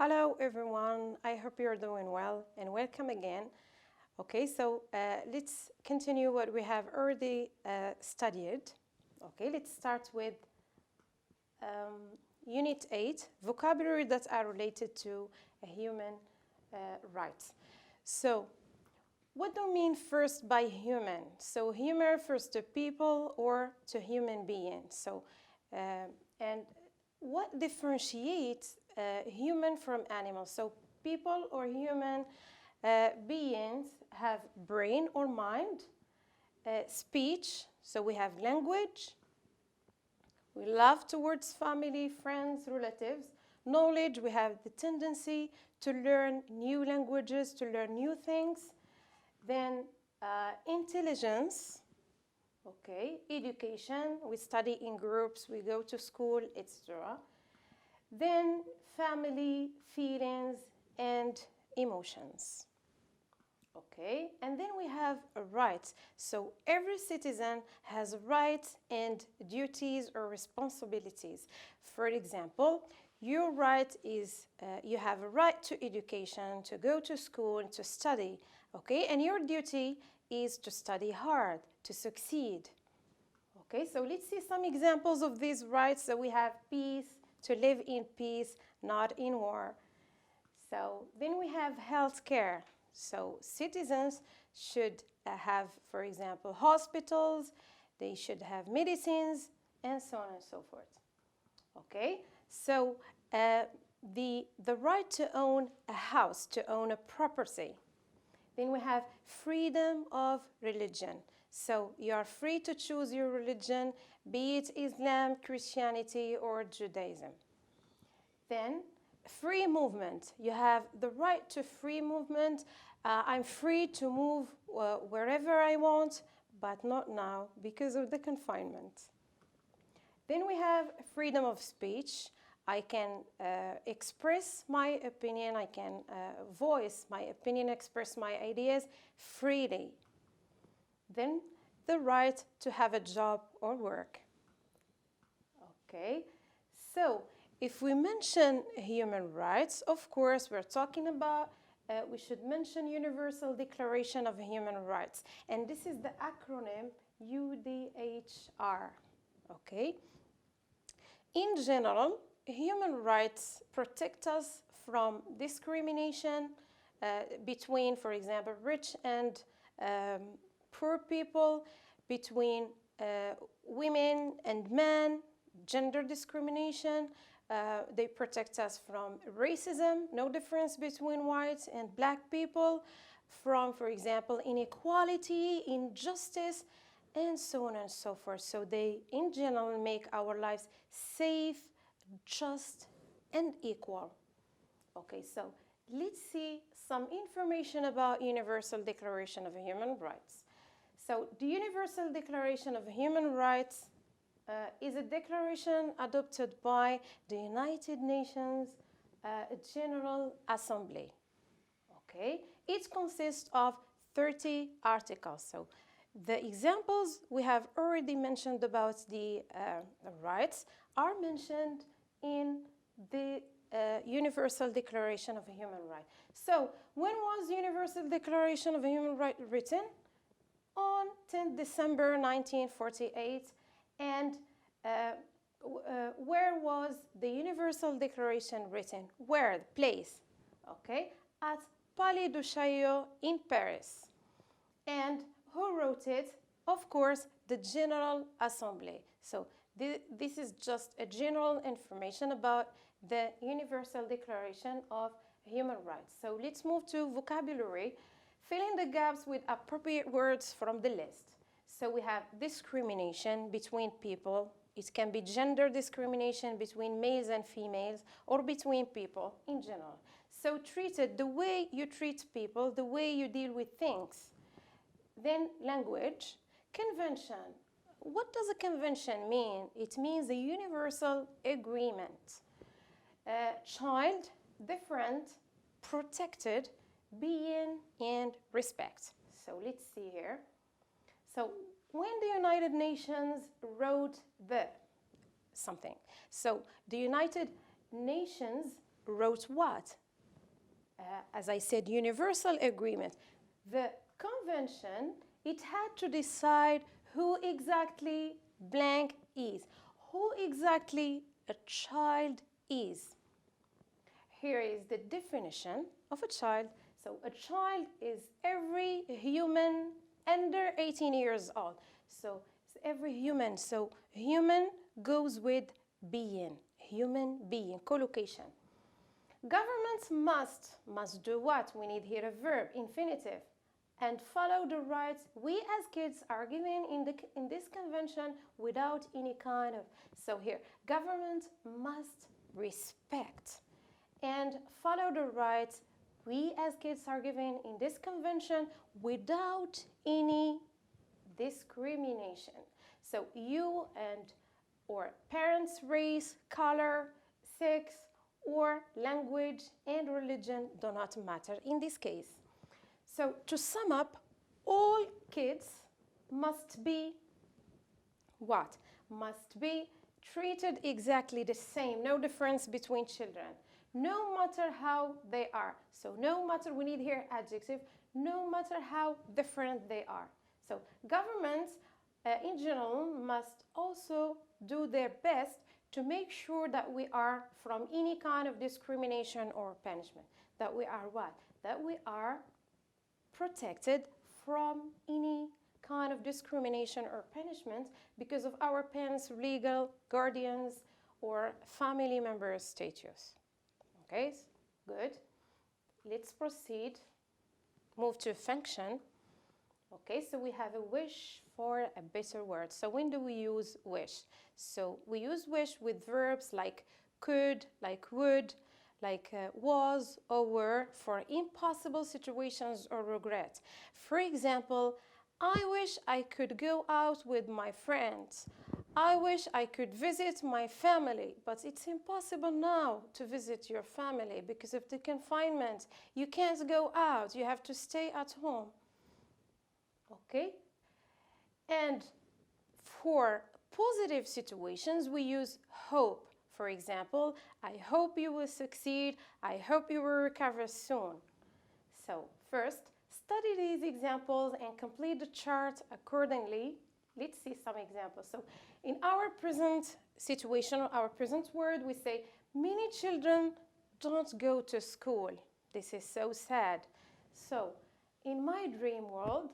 Hello everyone, I hope you're doing well and welcome again. Okay, so let's continue what we have already studied. Okay, let's start with Unit 8, vocabulary that are related to human rights. So, what do you mean first by human? So, human refers to people or to human beings. So, and what differentiates human from animals? So, people or human beings have brain or mind, speech, so we have language, we love towards family, friends, relatives, knowledge, we have the tendency to learn new languages, to learn new things, then intelligence, okay, education, we study in groups, we go to school, etc. Then family, feelings, and emotions. Okay, and then we have rights. So every citizen has rights and duties or responsibilities. For example, your right is you have a right to education, to go to school, to study. Okay, and your duty is to study hard, to succeed. Okay, so let's see some examples of these rights. So we have peace, to live in peace, not in war. So then we have health care. So citizens should have, for example, hospitals, they should have medicines, and so on and so forth. Okay, so the right to own a house, to own a property. Then we have freedom of religion. So you are free to choose your religion, be it Islam, Christianity, or Judaism. Then free movement. You have the right to free movement. I'm free to move wherever I want, but not now because of the confinement. Then we have freedom of speech. I can express my opinion, I can voice my opinion, express my ideas freely. Then the right to have a job or work. Okay, so if we mention human rights, of course, we're talking about, we should mention Universal Declaration of Human Rights. And this is the acronym UDHR, okay? In general, human rights protect us from discrimination between, for example, rich and poor people, between women and men, gender discrimination. They protect us from racism, no difference between whites and black people, from, for example, inequality, injustice, and so on and so forth. So they, in general, make our lives safe, just, and equal. Okay, so let's see some information about Universal Declaration of Human Rights. So the Universal Declaration of Human Rights is a declaration adopted by the United Nations General Assembly. Okay, it consists of 30 articles. So the examples we have already mentioned about the rights are mentioned in the Universal Declaration of Human Rights. So when was the Universal Declaration of Human Rights written? On 10 December 1948. And where was the Universal Declaration written? Where? The place. Okay, at Palais de Chaillot in Paris. And who wrote it? Of course, the General Assembly. So this is just a general information about the Universal Declaration of Human Rights. So let's move to vocabulary. Fill in the gaps with appropriate words from the list. So we have discrimination between people. It can be gender discrimination between males and females or between people in general. So treated, the way you treat people, the way you deal with things. Then language. Convention. What does a convention mean? It means a universal agreement. Child, different, protected, being, and respect. So let's see here. So when the United Nations wrote the something, so the United Nations wrote what? As I said, universal agreement. The convention, it had to decide who exactly blank is, who exactly a child is. Here is the definition of a child. So a child is every human under 18 years old. So it's every human. So human goes with being, human being, collocation. Governments must do what? We need here a verb, infinitive, and follow the rights we as kids are given in this convention without any kind of. So here, government must respect and follow the rights we as kids are given in this convention without any discrimination. So you and or parents, race, color, sex, or language and religion do not matter in this case. So to sum up, all kids must be what? Must be treated exactly the same, no difference between children, no matter how they are. So no matter, we need here adjective, no matter how different they are. So governments in general must also do their best to make sure that we are from any kind of discrimination or punishment. That we are what? That we are protected from any kind of discrimination or punishment because of our parents' legal guardians or family members' status. Okay, good. Let's proceed. Move to function. Okay, so we have a wish for a better word. So when do we use wish? So we use wish with verbs like could, like would, like was or were for impossible situations or regret. For example, I wish I could go out with my friends. I wish I could visit my family, but it's impossible now to visit your family because of the confinement. You can't go out, you have to stay at home. Okay? And for positive situations, we use hope. For example, I hope you will succeed. I hope you will recover soon. So first, study these examples and complete the chart accordingly. Let's see some examples. So in our present situation, our present word, we say, many children don't go to school. This is so sad. So in my dream world,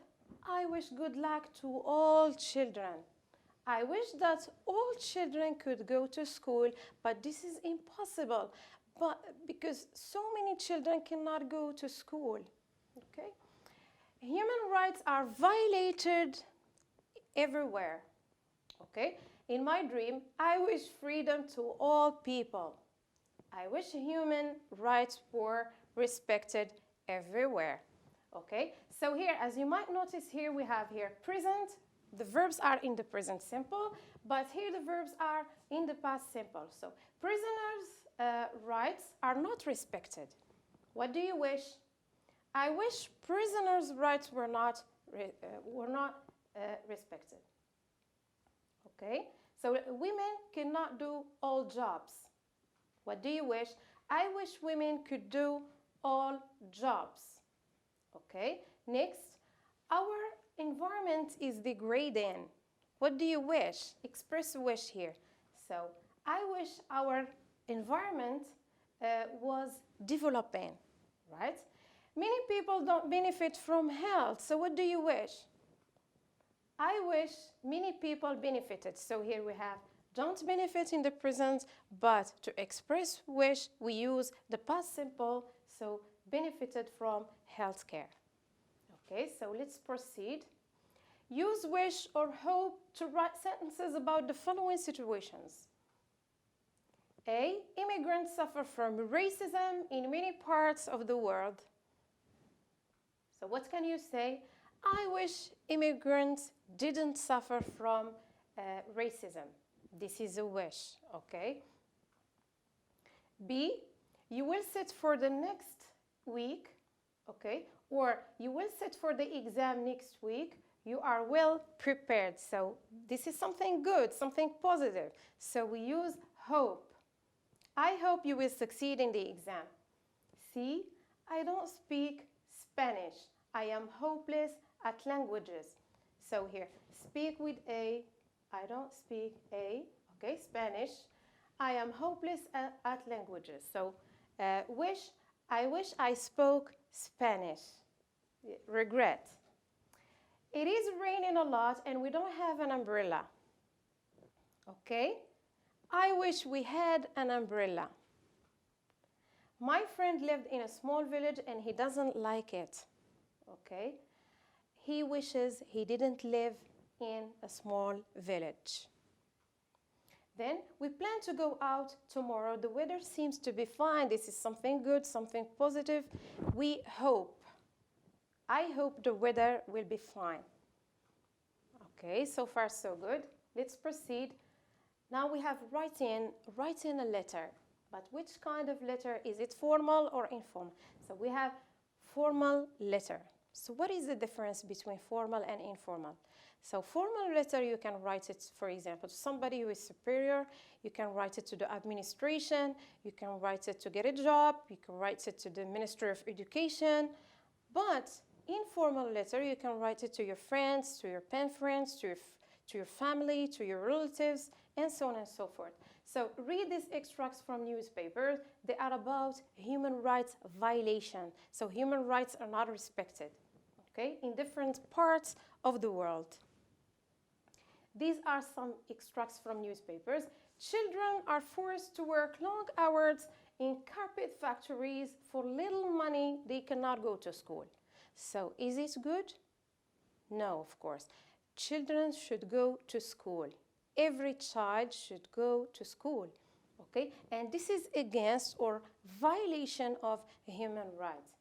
I wish good luck to all children. I wish that all children could go to school, but this is impossible because so many children cannot go to school. Okay? Human rights are violated everywhere. Okay? In my dream, I wish freedom to all people. I wish human rights were respected everywhere. Okay? So here, as you might notice here, we have here present. The verbs are in the present simple, but here the verbs are in the past simple. So prisoners' rights are not respected. What do you wish? I wish prisoners' rights were not respected. Okay? So women cannot do all jobs. What do you wish? I wish women could do all jobs. Okay? Next, our environment is degrading. What do you wish? Express wish here. So I wish our environment was developing, right? Many people don't benefit from health. So what do you wish? I wish many people benefited. So here we have don't benefit in the present, but to express wish, we use the past simple, so benefited from healthcare. Okay, so let's proceed. Use wish or hope to write sentences about the following situations. A. Immigrants suffer from racism in many parts of the world. So what can you say? I wish immigrants didn't suffer from racism. This is a wish, okay? B. You will sit for the next week, okay? Or you will sit for the exam next week. You are well prepared. So this is something good, something positive. So we use hope. I hope you will succeed in the exam. C. I don't speak Spanish. I am hopeless at languages. So here, speak with A. I don't speak A. Okay, Spanish. I am hopeless at languages. So I wish I spoke Spanish. Regret. It is raining a lot and we don't have an umbrella. Okay? I wish we had an umbrella. My friend lived in a small village and he doesn't like it. Okay? He wishes he didn't live in a small village. Then we plan to go out tomorrow. The weather seems to be fine. This is something good, something positive. We hope. I hope the weather will be fine. Okay, so far so good. Let's proceed. Now we have write in a letter. But which kind of letter? Is it formal or informal? So we have formal letter. So what is the difference between formal and informal? So formal letter, you can write it, for example, to somebody who is superior. You can write it to the administration. You can write it to get a job. You can write it to the Ministry of Education. But informal letter, you can write it to your friends, to your pen friends, to your family, to your relatives, and so on and so forth. So read these extracts from newspapers. They are about human rights violation. So human rights are not respected, okay, in different parts of the world. These are some extracts from newspapers. Children are forced to work long hours in carpet factories. For little money, they cannot go to school. So is it good? No, of course. Children should go to school. Every child should go to school, okay? And this is against or violation of human rights.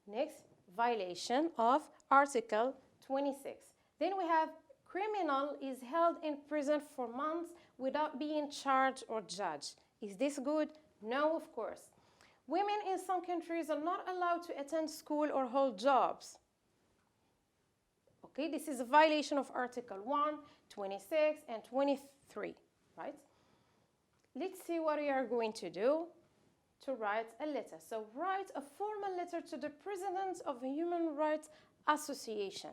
Next, violation of Article 26. Then we have criminal is held in prison for months without being charged or judged. Is this good? No, of course. Women in some countries are not allowed to attend school or hold jobs. Okay, this is a violation of Article 1, 26, and 23, right? Let's see what we are going to do to write a letter. So write a formal letter to the President of the Human Rights Association.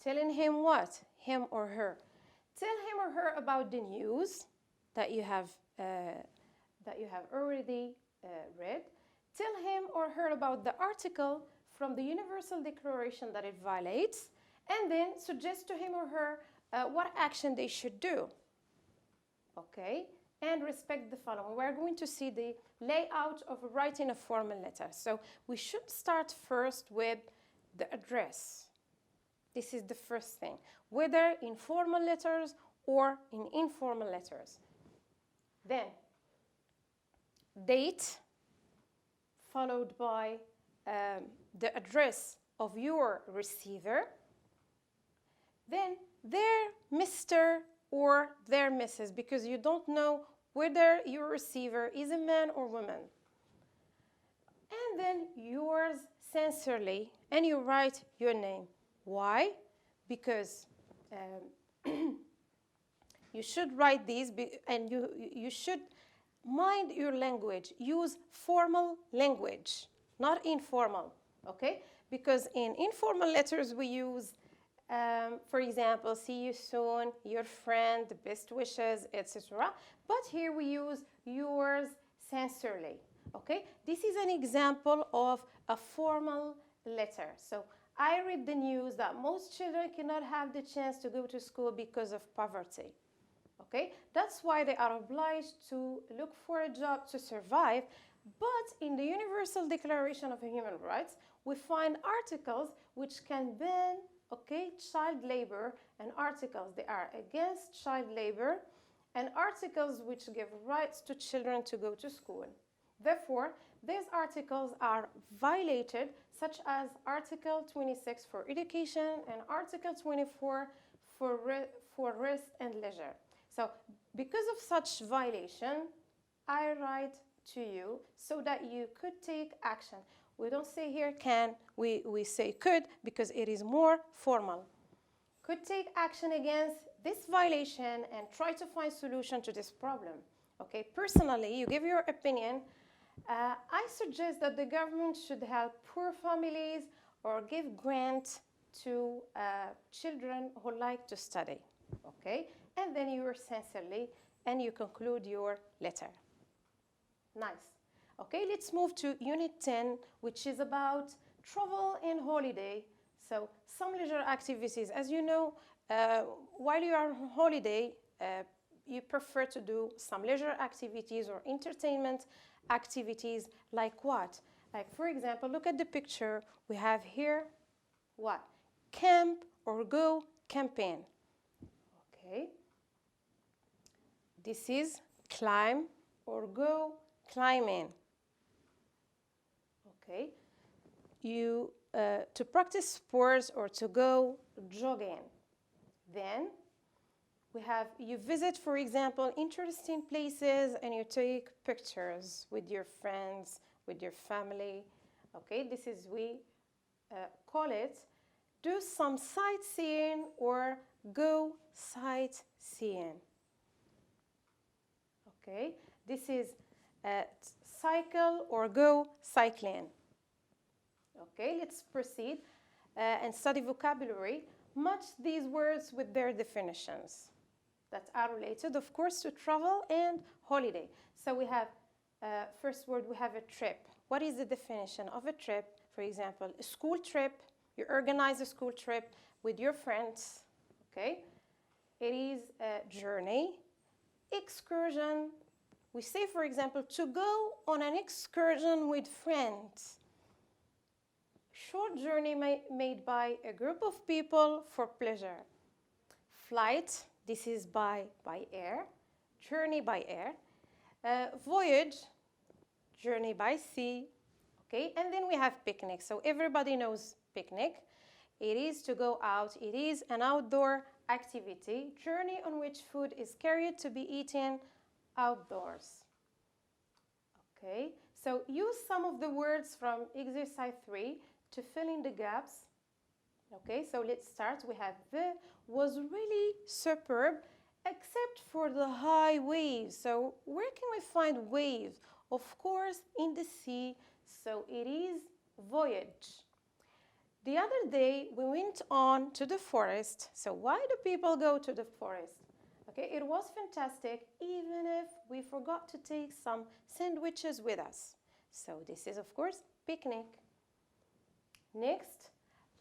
Telling him what? Him or her. Tell him or her about the news that you have already read. Tell him or her about the article from the Universal Declaration that it violates, and then suggest to him or her what action they should do. Okay? And respect the following. We're going to see the layout of writing a formal letter. So we should start first with the address. This is the first thing, whether in formal letters or in informal letters. Then, date, followed by the address of your receiver. Then, their Mr. or their Mrs., because you don't know whether your receiver is a man or woman. And then yours sincerely, and you write your name. Why? Because you should write these, and you should mind your language. Use formal language, not informal, okay? Because in informal letters we use, for example, see you soon, your friend, the best wishes, etc. But here we use yours sincerely, okay? This is an example of a formal letter. So I read the news that most children cannot have the chance to go to school because of poverty. Okay? That's why they are obliged to look for a job to survive. But in the Universal Declaration of Human Rights, we find articles which can ban, okay, child labor, and articles they are against child labor, and articles which give rights to children to go to school. Therefore, these articles are violated, such as Article 26 for education and Article 24 for rest and leisure. So, because of such violation, I write to you so that you could take action. We don't say here can, we say could, because it is more formal. Could take action against this violation and try to find solution to this problem. Okay, personally, you give your opinion. I suggest that the government should help poor families or give grant to children who like to study. Okay, and then you are sincerely and you conclude your letter. Nice. Okay, let's move to Unit 10, which is about travel and holiday. So some leisure activities. As you know, while you are on holiday, you prefer to do some leisure activities or entertainment activities like what? Like, for example, look at the picture. We have here what? Camp or go camping. Okay. This is climb or go climbing. Okay. You to practice sports or to go jogging. Then we have you visit, for example, interesting places and you take pictures with your friends, with your family. Okay, this is we call it do some sightseeing or go sightseeing. Okay, this is cycle or go cycling. Okay, let's proceed and study vocabulary. Match these words with their definitions that are related, of course, to travel and holiday. So we have, first word, we have a trip. What is the definition of a trip? For example, a school trip. You organize a school trip with your friends. Okay, it is a journey. Excursion. We say, for example, to go on an excursion with friends. Short journey made by a group of people for pleasure. Flight, this is by air. Journey by air. Voyage, journey by sea. Okay, and then we have picnic. So everybody knows picnic. It is to go out. It is an outdoor activity. Journey on which food is carried to be eaten outdoors. Okay, so use some of the words from exercise 3 to fill in the gaps. Okay, so let's start. We have the was really superb except for the high waves. So where can we find waves? Of course, in the sea. So it is voyage. The other day we went on to the forest. So why do people go to the forest? Okay, it was fantastic even if we forgot to take some sandwiches with us. So this is, of course, picnic. Next,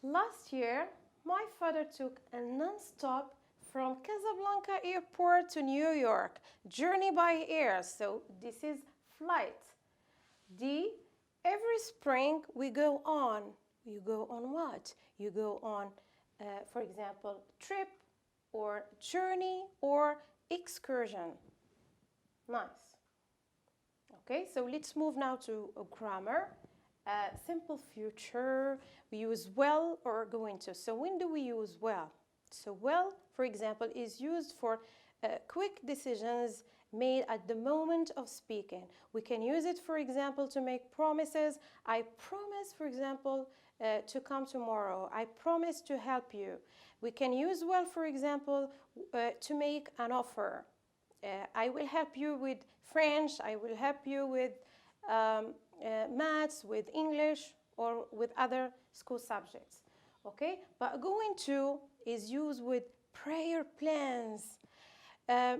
last year, my father took a non-stop from Casablanca airport to New York, journey by air. So this is flight. D, every spring we go on. You go on what? You go on, for example, trip or journey or excursion. Nice. Okay, so let's move now to grammar. Simple future, we use well or going to. So when do we use well? So well, for example, is used for quick decisions made at the moment of speaking. We can use it, for example, to make promises. I promise, for example, to come tomorrow. I promise to help you. We can use well, for example, to make an offer. I will help you with French. I will help you with maths, with English, or with other school subjects. Okay, but going to is used with prior plans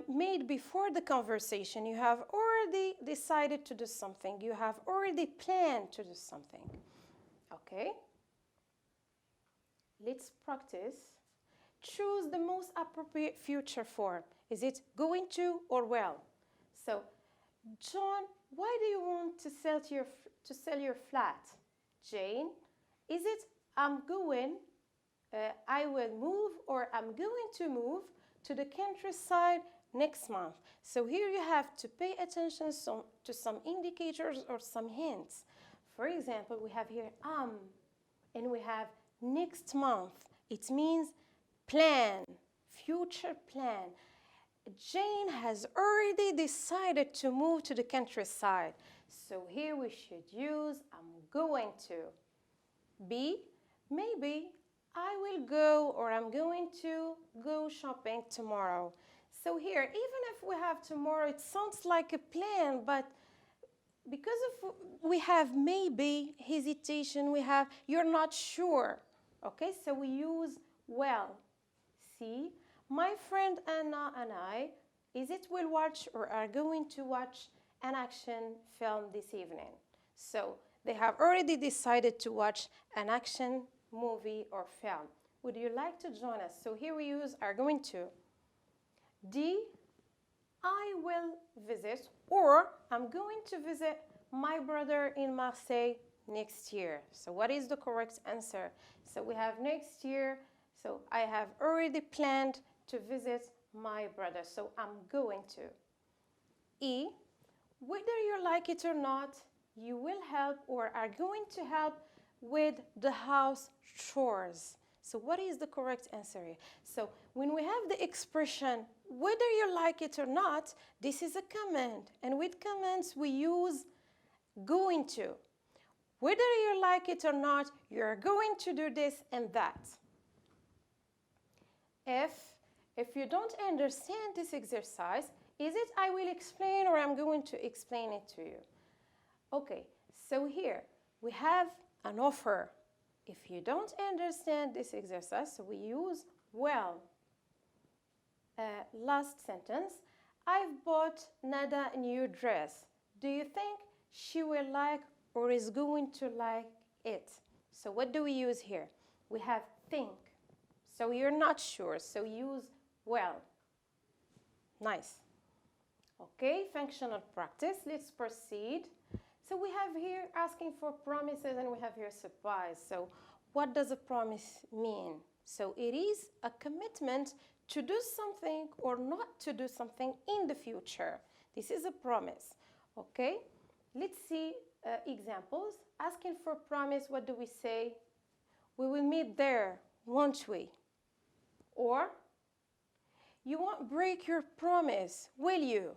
made before the conversation. You have already decided to do something. You have already planned to do something. Okay, let's practice. Choose the most appropriate future form. Is it going to or well? So, John, why do you want to sell your flat? Jane, is it I'm going, I will move, or I'm going to move to the countryside next month? So here you have to pay attention to some indicators or some hints. For example, we have here and we have next month. It means plan, future plan. Jane has already decided to move to the countryside. So here we should use I'm going to. B, maybe I will go or I'm going to go shopping tomorrow. So here, even if we have tomorrow, it sounds like a plan, but because of we have maybe, hesitation, we have you're not sure. Okay, so we use well. See, my friend Anna and I, is it will watch or are going to watch an action film this evening. So they have already decided to watch an action movie or film. Would you like to join us? So here we use are going to. D, I will visit, or I'm going to visit my brother in Marseille next year. So what is the correct answer? So we have next year. So I have already planned to visit my brother. So I'm going to. E, whether you like it or not, you will help or are going to help with the house chores. So what is the correct answer here? So when we have the expression, whether you like it or not, this is a command. And with commands, we use going to. Whether you like it or not, you're going to do this and that. If you don't understand this exercise, is it I will explain or I'm going to explain it to you? Okay, so here we have an offer. If you don't understand this exercise, so we use well. Last sentence, I've bought Nada a new dress. Do you think she will like or is going to like it? So what do we use here? We have think. So you're not sure, so use well. Nice. Okay, functional practice. Let's proceed. So we have here asking for promises and we have here surprise. So what does a promise mean? So it is a commitment to do something or not to do something in the future. This is a promise. Okay, let's see examples. Asking for promise, what do we say? We will meet there, won't we? Or, you won't break your promise, will you?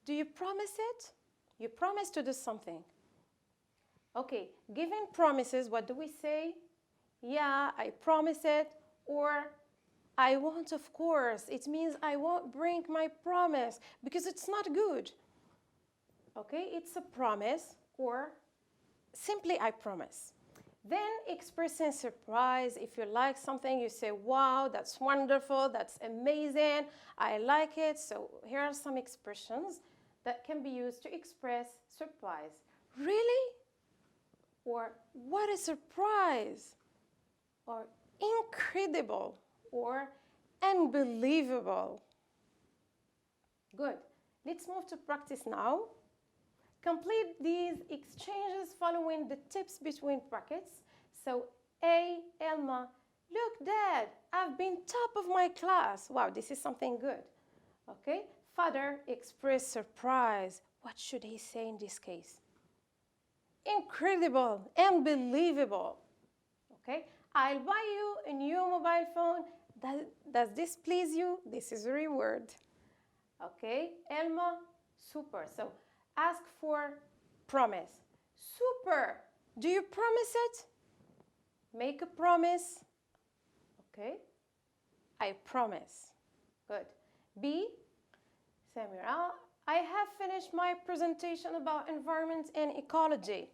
Do you promise it? You promise to do something. Okay, giving promises, what do we say? Yeah, I promise it, or I won't, of course. It means I won't break my promise because it's not good. Okay, it's a promise, or simply I promise. Then expressing surprise. If you like something, you say, wow, that's wonderful, that's amazing, I like it. So here are some expressions that can be used to express surprise. Really? Or what a surprise? Or incredible, or unbelievable. Good. Let's move to practice now. Complete these exchanges following the tips between brackets. So A, Elma, look, Dad, I've been top of my class. Wow, this is something good. Okay. Father, express surprise. What should he say in this case? Incredible, unbelievable. Okay. I'll buy you a new mobile phone. Does this please you? This is a reward. Okay. Elma, super. So ask for promise. Super. Do you promise it? Make a promise. Okay. I promise. Good. B, Samira, I have finished my presentation about environment and ecology.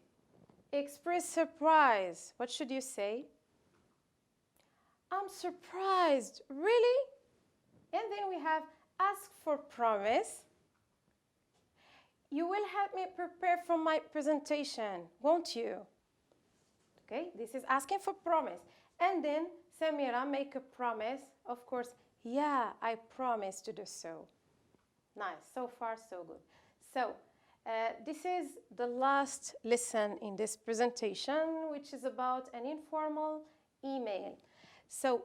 Express surprise. What should you say? I'm surprised. Really? And then we have ask for promise. You will help me prepare for my presentation, won't you? Okay, this is asking for promise. And then Samira, make a promise. Of course, yeah, I promise to do so. Nice, so far so good. So this is the last lesson in this presentation, which is about an informal email. So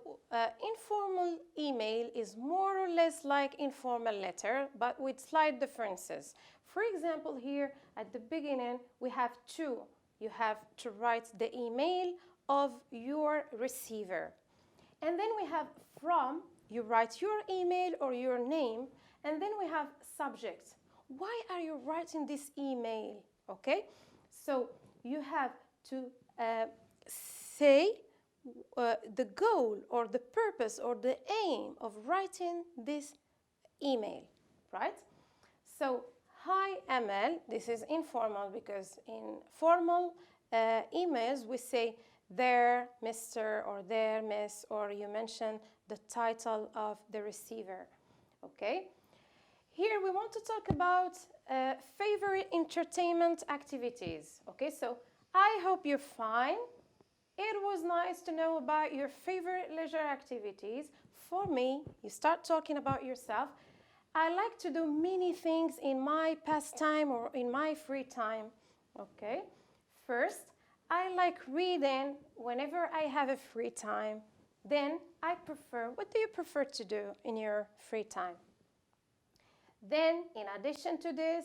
informal email is more or less like informal letter, but with slight differences. For example, here at the beginning, we have to. You have to write the email of your receiver. And then we have from. You write your email or your name. And then we have subject. Why are you writing this email? Okay? So you have to say the goal or the purpose or the aim of writing this email, right? So, hi Emel, this is informal because in formal emails we say there, Mr. or there, Miss, or you mention the title of the receiver, okay? Here we want to talk about favorite entertainment activities, okay? So, I hope you're fine. It was nice to know about your favorite leisure activities. For me, you start talking about yourself. I like to do many things in my pastime or in my free time. Okay? First, I like reading whenever I have a free time. Then what do you prefer to do in your free time? Then, in addition to this,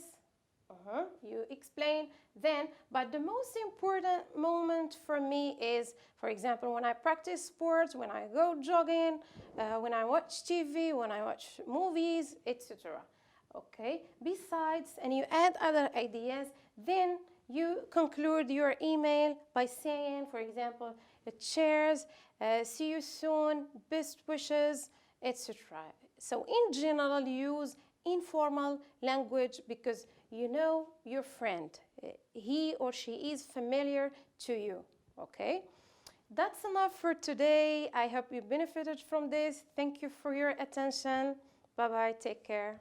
you explain then, but the most important moment for me is, for example, when I practice sports, when I go jogging, when I watch TV, when I watch movies, etc. Okay? Besides, and you add other ideas, then you conclude your email by saying, for example, cheers, see you soon, best wishes, etc. So in general, use informal language because you know your friend. He or she is familiar to you, okay? That's enough for today. I hope you benefited from this. Thank you for your attention. Bye-bye. Take care.